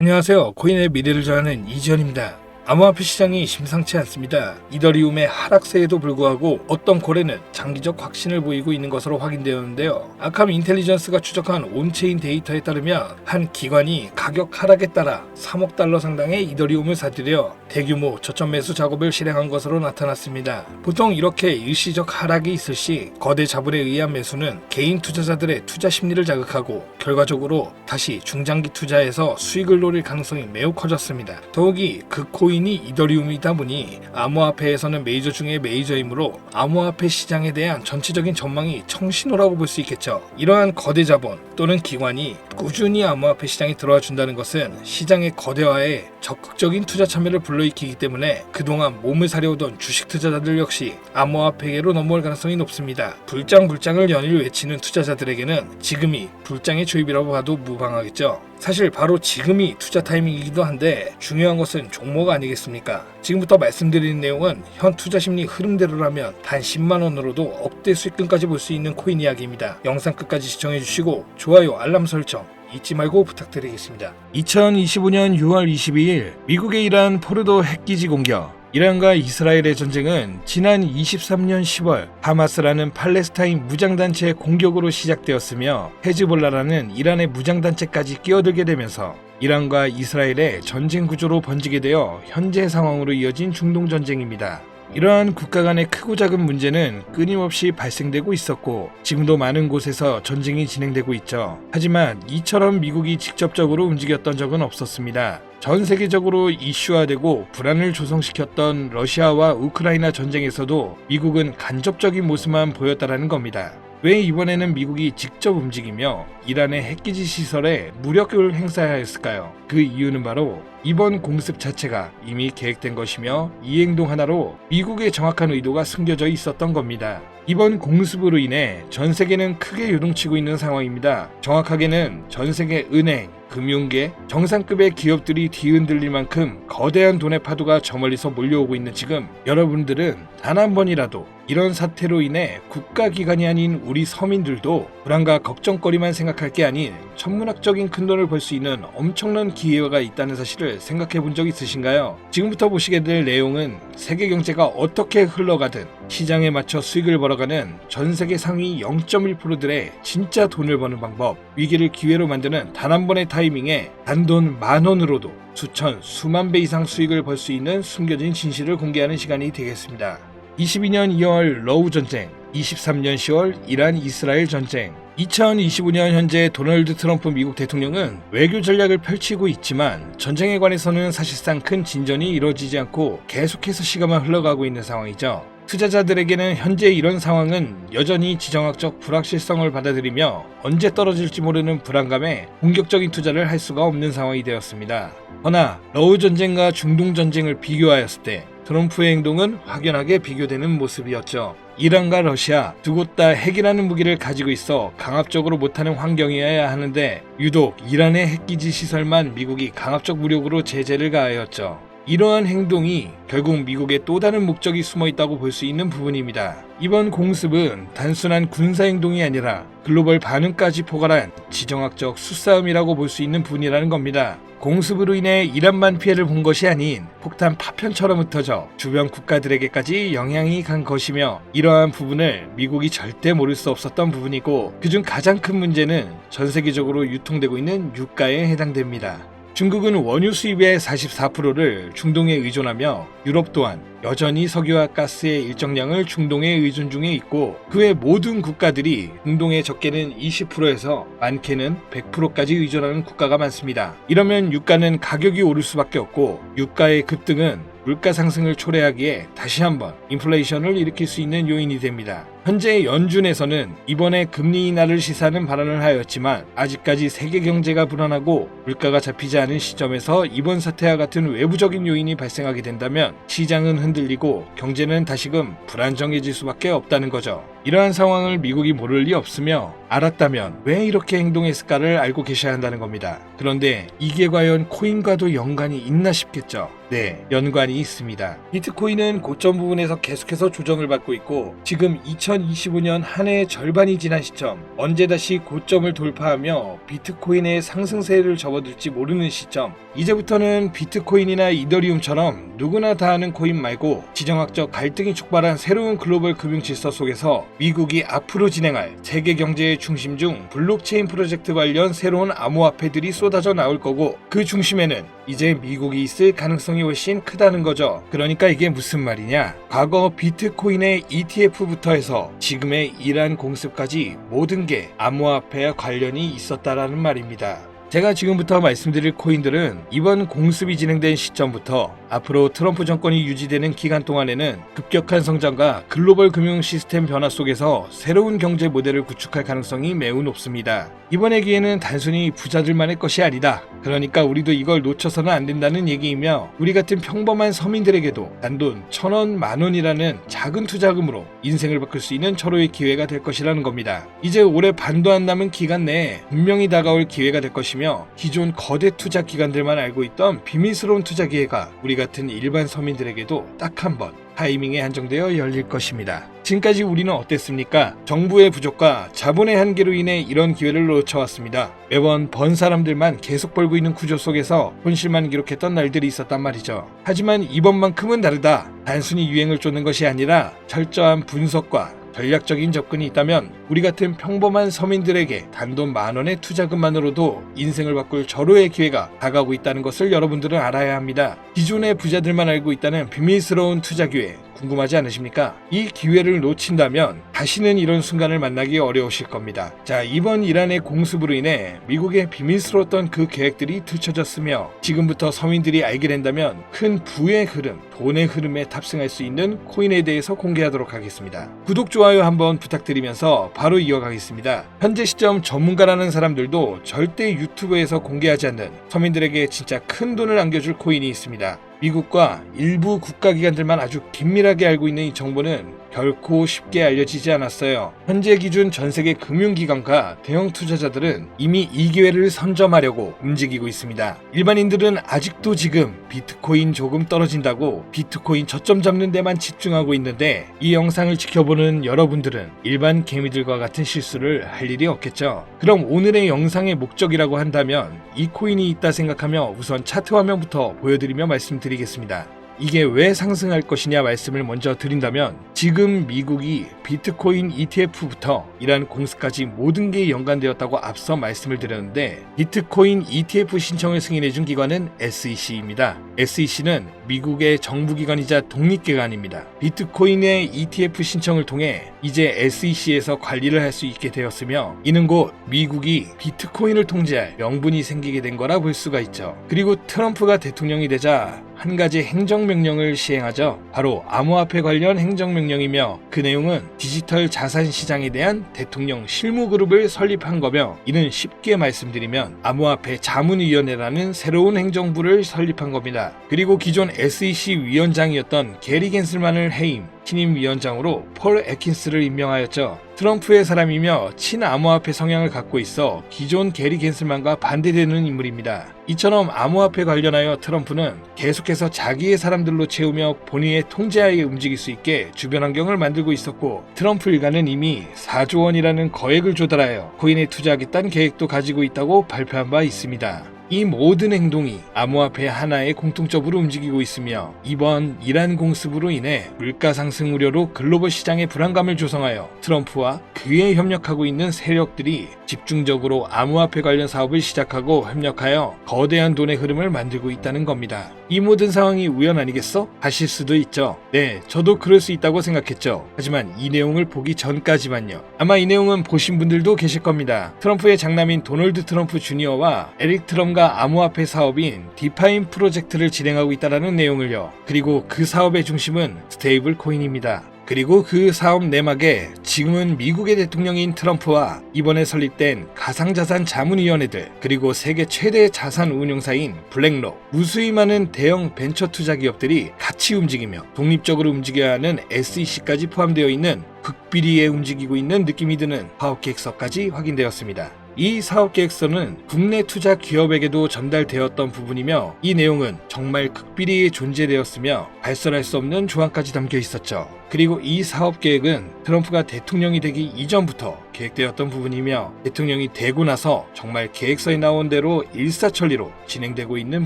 안녕하세요. 코인의 미래를 전하는 이지현입니다. 암호화폐 시장이 심상치 않습니다. 이더리움의 하락세에도 불구하고 어떤 거래는 장기적 확신을 보이고 있는 것으로 확인되었는데요. 아캄 인텔리전스가 추적한 온체인 데이터에 따르면 한 기관이 가격 하락에 따라 3억 달러 상당의 이더리움을 사들여 대규모 저점 매수 작업을 실행한 것으로 나타났습니다. 보통 이렇게 일시적 하락이 있을 시 거대 자본에 의한 매수는 개인 투자자들의 투자 심리를 자극하고 결과적으로 다시 중장기 투자에서 수익을 노릴 가능성이 매우 커졌습니다. 더욱이 그 코인이 이더리움이다 보니 암호화폐에서는 메이저 중의 메이저이므로 암호화폐 시장에 대한 전체적인 전망이 청신호라고 볼 수 있겠죠. 이러한 거대 자본 또는 기관이 꾸준히 암호화폐 시장에 들어와 준다는 것은 시장의 거대화에 적극적인 투자 참여를 불러일으키기 때문에 그동안 몸을 사려오던 주식 투자자들 역시 암호화폐계로 넘어올 가능성이 높습니다. 불장불장을 연일 외치는 투자자들에게는 지금이 불장의 초입이라고 봐도 무방하겠죠. 사실 바로 지금이 투자 타이밍이기도 한데 중요한 것은 종목 아니겠습니까? 지금부터 말씀드리는 내용은 현 투자 심리 흐름대로라면 단 10만원으로도 억대 수익금까지 볼 수 있는 코인 이야기입니다. 영상 끝까지 시청해주시고 좋아요, 알람 설정 잊지 말고 부탁드리겠습니다. 2025년 6월 22일 미국의 이란 포르도 핵기지 공격. 이란과 이스라엘의 전쟁은 지난 23년 10월 하마스라는 팔레스타인 무장단체의 공격으로 시작되었으며 헤즈볼라라는 이란의 무장단체까지 끼어들게 되면서 이란과 이스라엘의 전쟁 구조로 번지게 되어 현재 상황으로 이어진 중동전쟁입니다. 이러한 국가 간의 크고 작은 문제는 끊임없이 발생되고 있었고 지금도 많은 곳에서 전쟁이 진행되고 있죠. 하지만 이처럼 미국이 직접적으로 움직였던 적은 없었습니다. 전 세계적으로 이슈화되고 불안을 조성시켰던 러시아와 우크라이나 전쟁에서도 미국은 간접적인 모습만 보였다라는 겁니다. 왜 이번에는 미국이 직접 움직이며 이란의 핵기지 시설에 무력을 행사하였을까요? 그 이유는 바로 이번 공습 자체가 이미 계획된 것이며 이 행동 하나로 미국의 정확한 의도가 숨겨져 있었던 겁니다. 이번 공습으로 인해 전 세계는 크게 요동치고 있는 상황입니다. 정확하게는 전 세계 은행, 금융계, 정상급의 기업들이 뒤흔들릴 만큼 거대한 돈의 파도가 저 멀리서 몰려오고 있는 지금 여러분들은 단 한 번이라도 이런 사태로 인해 국가기관이 아닌 우리 서민들도 불안과 걱정거리만 생각할 게 아닌 천문학적인 큰돈을 벌 수 있는 엄청난 기회가 있다는 사실을 생각해 본 적 있으신가요? 지금부터 보시게 될 내용은 세계 경제가 어떻게 흘러가든 시장에 맞춰 수익을 벌어가는 전 세계 상위 0.1%들의 진짜 돈을 버는 방법, 위기를 기회로 만드는 단 한 번의 타이밍에 단돈 10,000원으로도 수천, 수만 배 이상 수익을 벌 수 있는 숨겨진 진실을 공개하는 시간이 되겠습니다. 22년 2월 러우 전쟁, 23년 10월 이란 이스라엘 전쟁, 2025년 현재 도널드 트럼프 미국 대통령은 외교 전략을 펼치고 있지만 전쟁에 관해서는 사실상 큰 진전이 이루어지지 않고 계속해서 시간만 흘러가고 있는 상황이죠. 투자자들에게는 현재 이런 상황은 여전히 지정학적 불확실성을 받아들이며 언제 떨어질지 모르는 불안감에 공격적인 투자를 할 수가 없는 상황이 되었습니다. 허나 러우 전쟁과 중동 전쟁을 비교하였을 때 트럼프의 행동은 확연하게 비교되는 모습이었죠. 이란과 러시아 두 곳 다 핵이라는 무기를 가지고 있어 강압적으로 못하는 환경이어야 하는데 유독 이란의 핵기지 시설만 미국이 강압적 무력으로 제재를 가하였죠. 이러한 행동이 결국 미국의 또 다른 목적이 숨어 있다고 볼 수 있는 부분입니다. 이번 공습은 단순한 군사행동이 아니라 글로벌 반응까지 포괄한 지정학적 수싸움이라고 볼 수 있는 부분이라는 겁니다. 공습으로 인해 이란만 피해를 본 것이 아닌 폭탄 파편처럼 흩어져 주변 국가들에게까지 영향이 간 것이며 이러한 부분을 미국이 절대 모를 수 없었던 부분이고 그중 가장 큰 문제는 전 세계적으로 유통되고 있는 유가에 해당됩니다. 중국은 원유 수입의 44%를 중동에 의존하며 유럽 또한 여전히 석유와 가스의 일정량을 중동에 의존 중에 있고 그 외 모든 국가들이 중동에 적게는 20%에서 많게는 100%까지 의존하는 국가가 많습니다. 이러면 유가는 가격이 오를 수밖에 없고 유가의 급등은 물가 상승을 초래하기에 다시 한번 인플레이션을 일으킬 수 있는 요인이 됩니다. 현재 연준에서는 이번에 금리 인하를 시사하는 발언을 하였지만 아직까지 세계 경제가 불안하고 물가가 잡히지 않은 시점에서 이번 사태와 같은 외부적인 요인이 발생하게 된다면 시장은 흔들리고 경제는 다시금 불안정해질 수밖에 없다는 거죠. 이러한 상황을 미국이 모를 리 없으며 알았다면 왜 이렇게 행동했을까를 알고 계셔야 한다는 겁니다. 그런데 이게 과연 코인과도 연관이 있나 싶겠죠. 네, 연관이 있습니다. 비트코인은 고점 부분에서 계속해서 조정을 받고 있고 지금 2000 2025년 한 해의 절반이 지난 시점, 언제 다시 고점을 돌파하며 비트코인의 상승세를 접어들지 모르는 시점, 이제부터는 비트코인이나 이더리움처럼 누구나 다 아는 코인 말고 지정학적 갈등이 촉발한 새로운 글로벌 금융 질서 속에서 미국이 앞으로 진행할 세계 경제의 중심 중 블록체인 프로젝트 관련 새로운 암호화폐들이 쏟아져 나올 거고, 그 중심에는 이제 미국이 있을 가능성이 훨씬 크다는 거죠. 그러니까 이게 무슨 말이냐? 과거 비트코인의 ETF부터 해서 지금의 이란 공습까지 모든 게 암호화폐와 관련이 있었다라는 말입니다. 제가 지금부터 말씀드릴 코인들은 이번 공습이 진행된 시점부터 앞으로 트럼프 정권이 유지되는 기간 동안에는 급격한 성장과 글로벌 금융 시스템 변화 속에서 새로운 경제 모델을 구축할 가능성이 매우 높습니다. 이번의 기회는 단순히 부자들만의 것이 아니다. 그러니까 우리도 이걸 놓쳐서는 안 된다는 얘기이며, 우리 같은 평범한 서민들에게도 단돈 1,000원, 10,000원이라는 작은 투자금으로 인생을 바꿀 수 있는 절호의 기회가 될 것이라는 겁니다. 이제 올해 반도 안 남은 기간 내에 분명히 다가올 기회가 될 것이며, 기존 거대 투자 기관들만 알고 있던 비밀스러운 투자 기회가 우리 같은 일반 서민들에게도 딱 한 번 타이밍에 한정되어 열릴 것입니다. 지금까지 우리는 어땠습니까? 정부의 부족과 자본의 한계로 인해 이런 기회를 놓쳐왔습니다. 매번 번 사람들만 계속 벌고 있는 구조 속에서 손실만 기록했던 날들이 있었단 말이죠. 하지만 이번만큼은 다르다. 단순히 유행을 쫓는 것이 아니라 철저한 분석과 전략적인 접근이 있다면 우리 같은 평범한 서민들에게 단돈 10,000원의 투자금만으로도 인생을 바꿀 절호의 기회가 다가오고 있다는 것을 여러분들은 알아야 합니다. 기존의 부자들만 알고 있다는 비밀스러운 투자 기회, 궁금하지 않으십니까? 이 기회를 놓친다면 다시는 이런 순간을 만나기 어려우실 겁니다. 자, 이번 이란의 공습으로 인해 미국의 비밀스러웠던 그 계획들이 들춰졌으며, 지금부터 서민들이 알게 된다면 큰 부의 흐름, 돈의 흐름에 탑승할 수 있는 코인에 대해서 공개하도록 하겠습니다. 구독, 좋아요 한번 부탁드리면서 바로 이어가겠습니다. 현재 시점 전문가라는 사람들도 절대 유튜브에서 공개하지 않는 서민들에게 진짜 큰 돈을 안겨줄 코인이 있습니다. 미국과 일부 국가기관들만 아주 긴밀하게 알고 있는 이 정보는 결코 쉽게 알려지지 않았어요. 현재 기준 전세계 금융기관과 대형 투자자들은 이미 이 기회를 선점하려고 움직이고 있습니다. 일반인들은 아직도 지금 비트코인 조금 떨어진다고 비트코인 저점 잡는 데만 집중하고 있는데, 이 영상을 지켜보는 여러분들은 일반 개미들과 같은 실수를 할 일이 없겠죠. 그럼 오늘의 영상의 목적이라고 한다면 이 코인이 있다 생각하며 우선 차트 화면부터 보여드리며 말씀드리겠습니다. 이게 왜 상승할 것이냐 말씀을 먼저 드린다면, 지금 미국이 비트코인 ETF부터 이란 공습까지 모든 게 연관되었다고 앞서 말씀을 드렸는데, 비트코인 ETF 신청을 승인해준 기관은 SEC입니다. SEC는 미국의 정부기관이자 독립기관입니다. 비트코인의 ETF 신청을 통해 이제 SEC에서 관리를 할 수 있게 되었으며, 이는 곧 미국이 비트코인을 통제할 명분이 생기게 된 거라 볼 수가 있죠. 그리고 트럼프가 대통령이 되자 한 가지 행정명령을 시행하죠. 바로 암호화폐 관련 행정명령이며, 그 내용은 디지털 자산 시장에 대한 대통령 실무그룹을 설립한 거며, 이는 쉽게 말씀드리면 암호화폐 자문위원회라는 새로운 행정부를 설립한 겁니다. 그리고 기존 SEC 위원장이었던 게리 겐슬만을 해임, 신임 위원장으로 폴 애킨스를 임명하였죠. 트럼프의 사람이며 친암호화폐 성향을 갖고 있어 기존 게리 겐슬만과 반대되는 인물입니다. 이처럼 암호화폐 관련하여 트럼프는 계속해서 자기의 사람들로 채우며 본인의 통제하에 움직일 수 있게 주변 환경을 만들고 있었고, 트럼프 일가는 이미 4조 원이라는 거액을 조달하여 코인에 투자하겠다는 계획도 가지고 있다고 발표한 바 있습니다. 이 모든 행동이 암호화폐 하나의 공통적으로 움직이고 있으며, 이번 이란 공습으로 인해 물가 상승 우려로 글로벌 시장의 불안감을 조성하여 트럼프와 그에 협력하고 있는 세력들이 집중적으로 암호화폐 관련 사업을 시작하고 협력하여 거대한 돈의 흐름을 만들고 있다는 겁니다. 이 모든 상황이 우연 아니겠어? 하실 수도 있죠. 네, 저도 그럴 수 있다고 생각했죠. 하지만 이 내용을 보기 전까지만요. 아마 이 내용은 보신 분들도 계실 겁니다. 트럼프의 장남인 도널드 트럼프 주니어와 에릭 트럼과 암호화폐 사업인 디파인 프로젝트를 진행하고 있다는 내용을요. 그리고 그 사업의 중심은 스테이블 코인입니다. 그리고 그 사업 내막에 지금은 미국의 대통령인 트럼프와 이번에 설립된 가상자산 자문위원회들, 그리고 세계 최대 자산 운용사인 블랙록, 무수히 많은 대형 벤처 투자 기업들이 같이 움직이며 독립적으로 움직여야 하는 SEC까지 포함되어 있는 극비리에 움직이고 있는 느낌이 드는 사업계획서까지 확인되었습니다. 이 사업계획서는 국내 투자 기업에게도 전달되었던 부분이며, 이 내용은 정말 극비리에 존재되었으며 발설할 수 없는 조항까지 담겨 있었죠. 그리고 이 사업 계획은 트럼프가 대통령이 되기 이전부터 계획되었던 부분이며 대통령이 되고 나서 정말 계획서에 나온 대로 일사천리로 진행되고 있는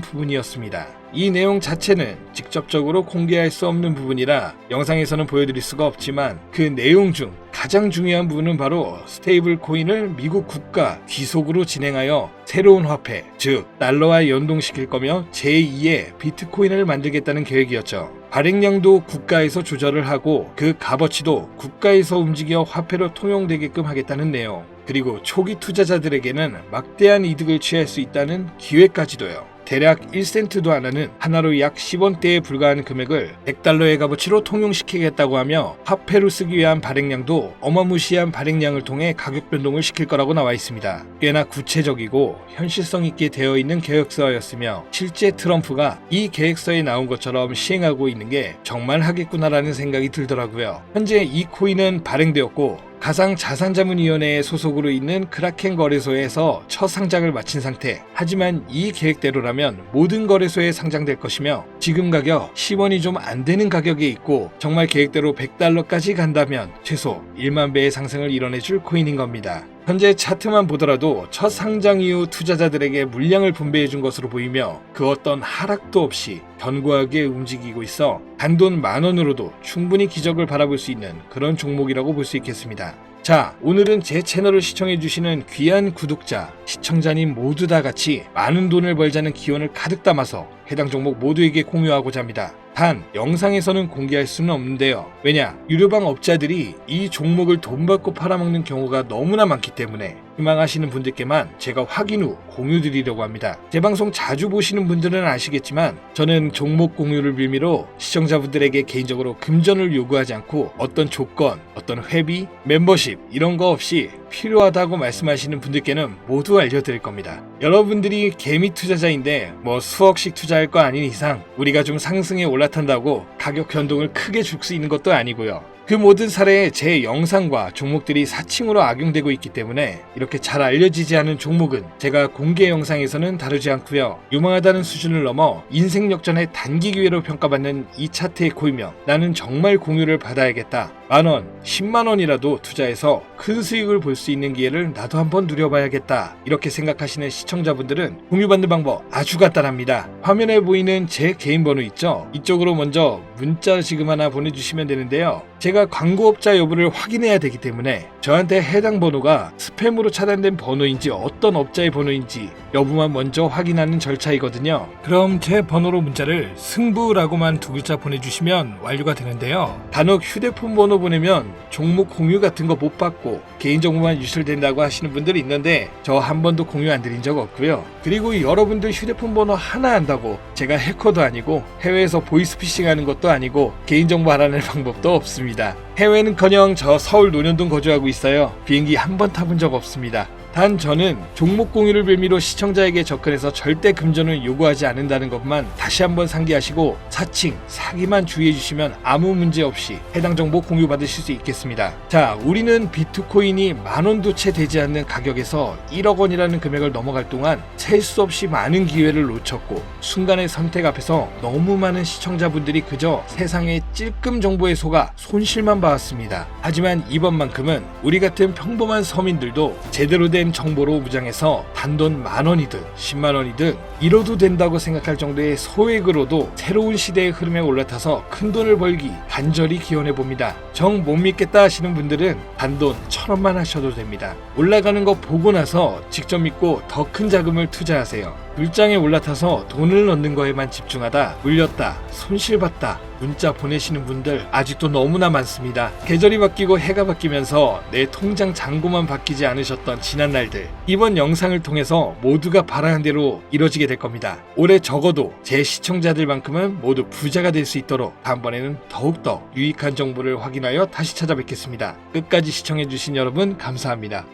부분이었습니다. 이 내용 자체는 직접적으로 공개할 수 없는 부분이라 영상에서는 보여드릴 수가 없지만 그 내용 중 가장 중요한 부분은 바로 스테이블 코인을 미국 국가 귀속으로 진행하여 새로운 화폐, 즉 달러와 연동시킬 거며 제2의 비트코인을 만들겠다는 계획이었죠. 발행량도 국가에서 조절을 하고 그 값어치도 국가에서 움직여 화폐로 통용되게끔 하겠다는 내용, 그리고 초기 투자자들에게는 막대한 이득을 취할 수 있다는 기회까지도요. 대략 1센트도 안 하는 하나로 약 10원대에 불과한 금액을 100달러의 값어치로 통용시키겠다고 하며 화폐로 쓰기 위한 발행량도 어마무시한 발행량을 통해 가격 변동을 시킬 거라고 나와 있습니다. 꽤나 구체적이고 현실성 있게 되어 있는 계획서였으며 실제 트럼프가 이 계획서에 나온 것처럼 시행하고 있는 게 정말 하겠구나라는 생각이 들더라고요. 현재 이 코인은 발행되었고 가상자산자문위원회의 소속으로 있는 크라켄 거래소에서 첫 상장을 마친 상태. 하지만 이 계획대로라면 모든 거래소에 상장될 것이며 지금 가격 10원이 좀 안 되는 가격에 있고 정말 계획대로 100달러까지 간다면 최소 1만 배의 상승을 이뤄내줄 코인인 겁니다. 현재 차트만 보더라도 첫 상장 이후 투자자들에게 물량을 분배해 준 것으로 보이며 그 어떤 하락도 없이 견고하게 움직이고 있어 단돈 10,000원으로도 충분히 기적을 바라볼 수 있는 그런 종목이라고 볼 수 있겠습니다. 자, 오늘은 제 채널을 시청해주시는 귀한 구독자, 시청자님 모두 다 같이 많은 돈을 벌자는 기원을 가득 담아서 해당 종목 모두에게 공유하고자 합니다. 단, 영상에서는 공개할 수는 없는데요. 왜냐? 유료방 업자들이 이 종목을 돈 받고 팔아먹는 경우가 너무나 많기 때문에 희망하시는 분들께만 제가 확인 후 공유드리려고 합니다. 제 방송 자주 보시는 분들은 아시겠지만 저는 종목 공유를 빌미로 시청자분들에게 개인적으로 금전을 요구하지 않고 어떤 조건, 어떤 회비, 멤버십 이런 거 없이 필요하다고 말씀하시는 분들께는 모두 알려드릴 겁니다. 여러분들이 개미 투자자인데 뭐 수억씩 투자할 거 아닌 이상 우리가 좀 상승에 올라탄다고 가격 변동을 크게 줄 수 있는 것도 아니고요. 그 모든 사례에 제 영상과 종목들이 사칭으로 악용되고 있기 때문에 이렇게 잘 알려지지 않은 종목은 제가 공개 영상에서는 다루지 않고요. 유망하다는 수준을 넘어 인생 역전의 단기 기회로 평가받는 이 차트의 코이며 나는 정말 공유를 받아야겠다. 10,000원, 100,000원이라도 투자해서 큰 수익을 볼 수 있는 기회를 나도 한번 누려봐야겠다. 이렇게 생각하시는 시청자분들은 공유받는 방법 아주 간단합니다. 화면에 보이는 제 개인 번호 있죠? 이쪽으로 먼저 문자 지금 하나 보내주시면 되는데요. 제가 광고업자 여부를 확인해야 되기 때문에 저한테 해당 번호가 스팸으로 차단된 번호인지 어떤 업자의 번호인지 여부만 먼저 확인하는 절차이거든요. 그럼 제 번호로 문자를 승부라고만 2글자 보내주시면 완료가 되는데요. 간혹 휴대폰 번호 보내면 종목 공유 같은 거 못 받고 개인정보만 유출된다고 하시는 분들이 있는데 저 한 번도 공유 안 드린 적 없고요. 그리고 여러분들 휴대폰 번호 하나 안다고 제가 해커도 아니고 해외에서 보이스피싱 하는 것도 아니고 개인정보 알아낼 방법도 없습니다. 해외는커녕 저 서울 논현동 거주하고 있어요. 비행기 한 번 타본 적 없습니다. 단 저는 종목 공유를 빌미로 시청자에게 접근해서 절대 금전을 요구하지 않는다는 것만 다시 한번 상기하시고 사칭, 사기만 주의해 주시면 아무 문제 없이 해당 정보 공유받으실 수 있겠습니다. 자, 우리는 비트코인이 10,000원도 채 되지 않는 가격에서 1억 원이라는 금액을 넘어갈 동안 셀 수 없이 많은 기회를 놓쳤고 순간의 선택 앞에서 너무 많은 시청자분들이 그저 세상의 찔끔 정보에 속아 손실만 봐왔습니다. 하지만 이번만큼은 우리 같은 평범한 서민들도 제대로 된 정보로 무장해서 단돈 10,000원이든 100,000원이든 잃어도 된다고 생각할 정도의 소액으로도 새로운 시대의 흐름에 올라타서 큰돈을 벌기 간절히 기원해봅니다. 정 못 믿겠다 하시는 분들은 단돈 1,000원만 하셔도 됩니다. 올라가는 거 보고 나서 직접 믿고 더 큰 자금을 투자하세요. 물장에 올라타서 돈을 넣는 거에만 집중하다 물렸다, 손실봤다 문자 보내시는 분들 아직도 너무나 많습니다. 계절이 바뀌고 해가 바뀌면서 내 통장 잔고만 바뀌지 않으셨던 지난 날들, 이번 영상을 통해서 모두가 바라는 대로 이뤄지게 될 겁니다. 올해 적어도 제 시청자들만큼은 모두 부자가 될 수 있도록 다음번에는 더욱더 유익한 정보를 확인하여 다시 찾아뵙겠습니다. 끝까지 시청해주신 여러분 감사합니다.